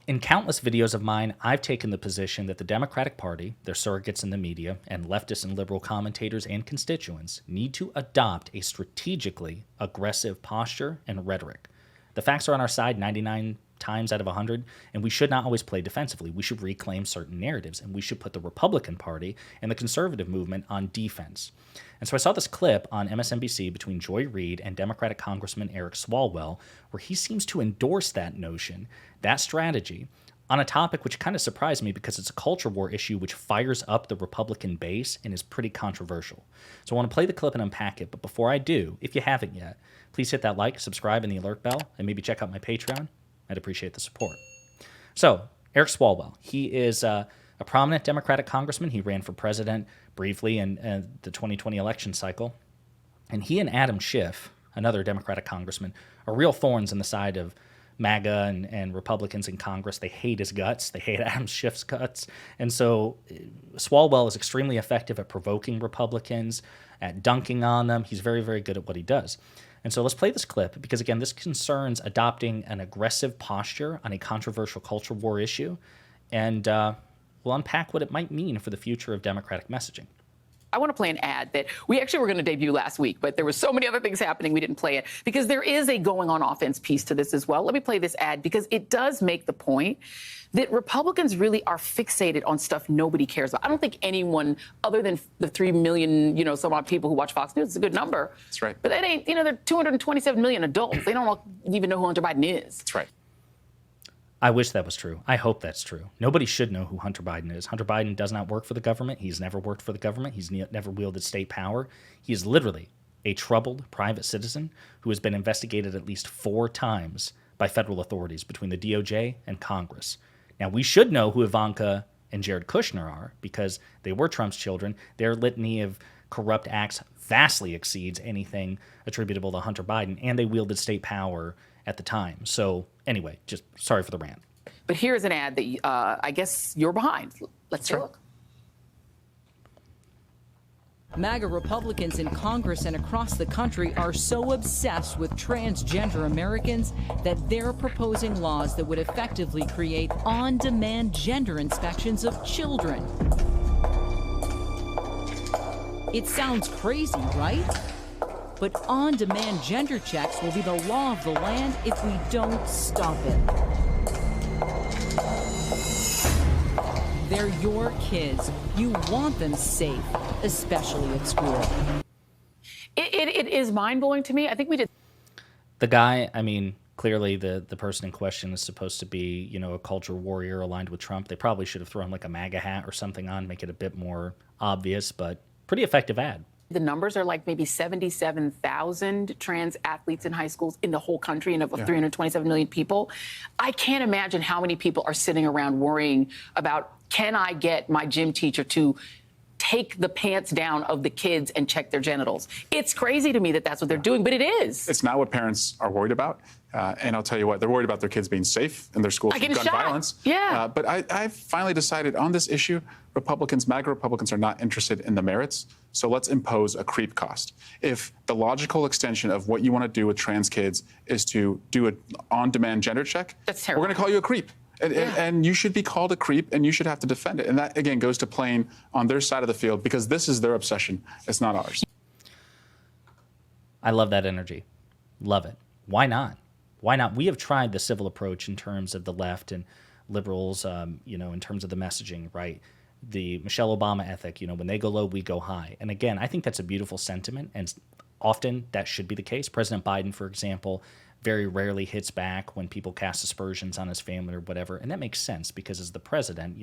In countless videos of mine, I've taken the position that the Democratic Party, their surrogates in the media, and leftist and liberal commentators and constituents need to adopt a strategically aggressive posture and rhetoric. The facts are on our side 99 times out of 100, and we should not always play defensively. We should reclaim certain narratives, and we should put the Republican Party and the conservative movement on defense. And so I saw this clip on MSNBC between Joy Reid and Democratic Congressman Eric Swalwell, where he seems to endorse that notion, that strategy, on a topic which kind of surprised me because it's a culture war issue which fires up the Republican base and is pretty controversial. So I want to play the clip and unpack it, but before I do, if you haven't yet, please hit that like, subscribe, and the alert bell, and maybe check out my Patreon. I'd appreciate the support. So, Eric Swalwell, he is a prominent Democratic congressman. He ran for president briefly in the 2020 election cycle. And he and Adam Schiff, another Democratic congressman, are real thorns in the side of MAGA and Republicans in Congress. They hate his guts. They hate Adam Schiff's guts. And so Swalwell is extremely effective at provoking Republicans, at dunking on them. He's very, very good at what he does. And so let's play this clip because, again, this concerns adopting an aggressive posture on a controversial culture war issue, and we'll unpack what it might mean for the future of Democratic messaging. I want to play an ad that we actually were going to debut last week, but there were so many other things happening we didn't play it because there is a going on offense piece to this as well. Let me play this ad because it does make the point that Republicans really are fixated on stuff nobody cares about. I don't think anyone other than the 3 million, some odd people who watch Fox News, it's a good number. That's right. But that ain't, there are 227 million adults. They don't even know who Hunter Biden is. That's right. I wish that was true. I hope that's true. Nobody should know who Hunter Biden is. Hunter Biden does not work for the government. He's never worked for the government. He's never wielded state power. He is literally a troubled private citizen who has been investigated at least 4 times by federal authorities between the DOJ and Congress. Now, we should know who Ivanka and Jared Kushner are because they were Trump's children. Their litany of corrupt acts vastly exceeds anything attributable to Hunter Biden, and they wielded state power at the time. So anyway, just sorry for the rant. But here's an ad that I guess you're behind. Let's take a look. MAGA Republicans in Congress and across the country are so obsessed with transgender Americans that they're proposing laws that would effectively create on-demand gender inspections of children. It sounds crazy, right? But on-demand gender checks will be the law of the land if we don't stop it. They're your kids. You want them safe, especially at school. It is mind-blowing to me. I think we did. The guy, clearly the person in question is supposed to be, a culture warrior aligned with Trump. They probably should have thrown like a MAGA hat or something on, make it a bit more obvious, but pretty effective ad. The numbers are like maybe 77,000 trans athletes in high schools in the whole country and of 327 million people. I can't imagine how many people are sitting around worrying about, can I get my gym teacher to take the pants down of the kids and check their genitals? It's crazy to me that that's what they're doing, but it is. It's not what parents are worried about. And I'll tell you what, they're worried about their kids being safe in their schools from gun violence. Yeah. But I've finally decided on this issue, MAGA Republicans are not interested in the merits. So let's impose a creep cost. If the logical extension of what you want to do with trans kids is to do an on-demand gender check, that's terrible. We're going to call you a creep. And you should be called a creep, and you should have to defend it. And that, again, goes to playing on their side of the field because this is their obsession. It's not ours. I love that energy. Love it. Why not? Why not? We have tried the civil approach in terms of the left and liberals, in terms of the messaging, right? The Michelle Obama ethic, when they go low, we go high. And again, I think that's a beautiful sentiment, and often that should be the case. President Biden, for example, very rarely hits back when people cast aspersions on his family or whatever. And that makes sense because as the president,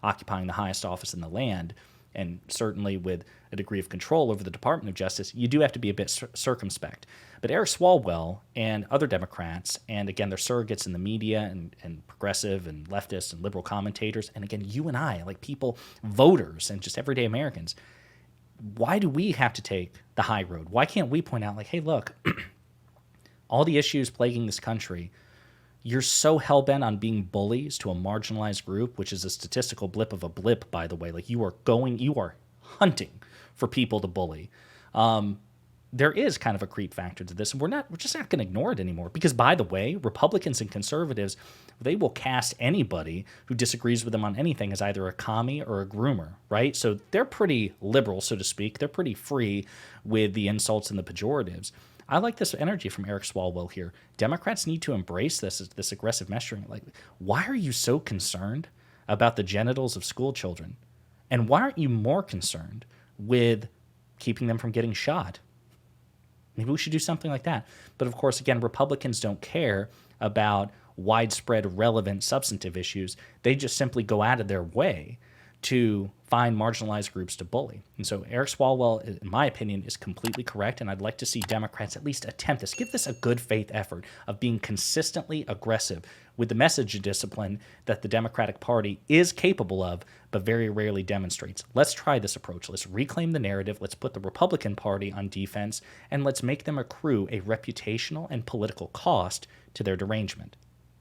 occupying the highest office in the land, and certainly with a degree of control over the Department of Justice, you do have to be a bit circumspect. But Eric Swalwell and other Democrats, and again, their surrogates in the media and progressive and leftist and liberal commentators, and again, you and I, like people, voters, and just everyday Americans, why do we have to take the high road? Why can't we point out, like, hey, look, all the issues plaguing this country, you're so hell-bent on being bullies to a marginalized group, which is a statistical blip of a blip, by the way. Like, you are hunting for people to bully. there is kind of a creep factor to this, and we're just not going to ignore it anymore. Because, by the way, Republicans and conservatives, they will cast anybody who disagrees with them on anything as either a commie or a groomer, right? So they're pretty liberal, so to speak. They're pretty free with the insults and the pejoratives. I like this energy from Eric Swalwell here. Democrats need to embrace this aggressive messaging. Like, why are you so concerned about the genitals of school children? And why aren't you more concerned with keeping them from getting shot? Maybe we should do something like that. But of course, again, Republicans don't care about widespread, relevant, substantive issues. They just simply go out of their way to find marginalized groups to bully. And so Eric Swalwell, in my opinion, is completely correct, and I'd like to see Democrats at least attempt this. Give this a good faith effort of being consistently aggressive with the message of discipline that the Democratic Party is capable of, but very rarely demonstrates. Let's try this approach. Let's reclaim the narrative. Let's put the Republican Party on defense, and let's make them accrue a reputational and political cost to their derangement.